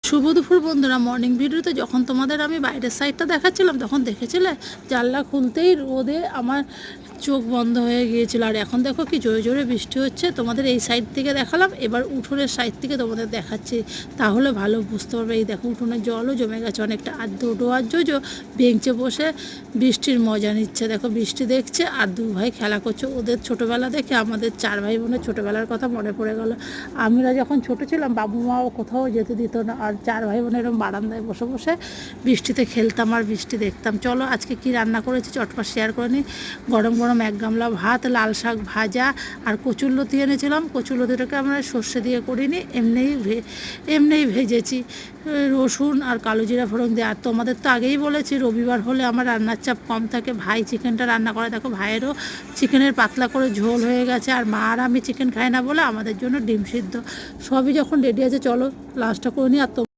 শুভ দুপুর বন্ধুরা। মর্নিং ভিডিওতে যখন তোমাদের আমি বাইরের সাইডটা দেখাচ্ছিলাম তখন দেখেছিলে জানলা খুলতেই রোদে আমার চোখ বন্ধ হয়ে গিয়েছিল। আর এখন দেখো কি জোরে জোরে বৃষ্টি হচ্ছে। তোমাদের এই সাইড থেকে দেখালাম, এবার উঠোনের সাইড থেকে তোমাদের দেখাচ্ছি, তাহলে ভালো বুঝতে পারবে। এই দেখো উঠোনের জলও জমে গেছে অনেকটা। আর দুটো আর জোজো বেঞ্চে বসে বৃষ্টির মজা নিচ্ছে। দেখো বৃষ্টি দেখছে আর দু ভাই খেলা করছে। ওদের ছোটোবেলা দেখে আমাদের চার ভাই বোনের ছোটোবেলার কথা মনে পড়ে গেল। আমরা যখন ছোটো ছিলাম বাবু মাও কোথাও যেতে দিত না, আর চার ভাই বোনের এরকম বারান্দায় বসে বসে বৃষ্টিতে খেলতাম আর বৃষ্টি দেখতাম। চলো আজকে কি রান্না করেছি চটপট শেয়ার করে নিই। গরম গরম এক গামলা ভাত, লাল শাক ভাজা আর কচুরলতি এনেছিলাম। কচুরলতিটাকে আমরা সর্ষে দিয়ে করিনি, এমনিই ভেজেছি রসুন আর কালো জিরা ফোড়ন দিয়ে। আর তোমাদের তো আগেই বলেছি রবিবার হলে আমার রান্নার চাপ কম থাকে। ভাই চিকেনটা রান্না করে, দেখো ভাইয়েরও চিকেনের পাতলা করে ঝোল হয়ে গেছে। আর মা আর আমি চিকেন খাই না বলে আমাদের জন্য ডিম সিদ্ধ। সবই যখন রেডি আছে চলো লাঞ্চটা করে নিই। আর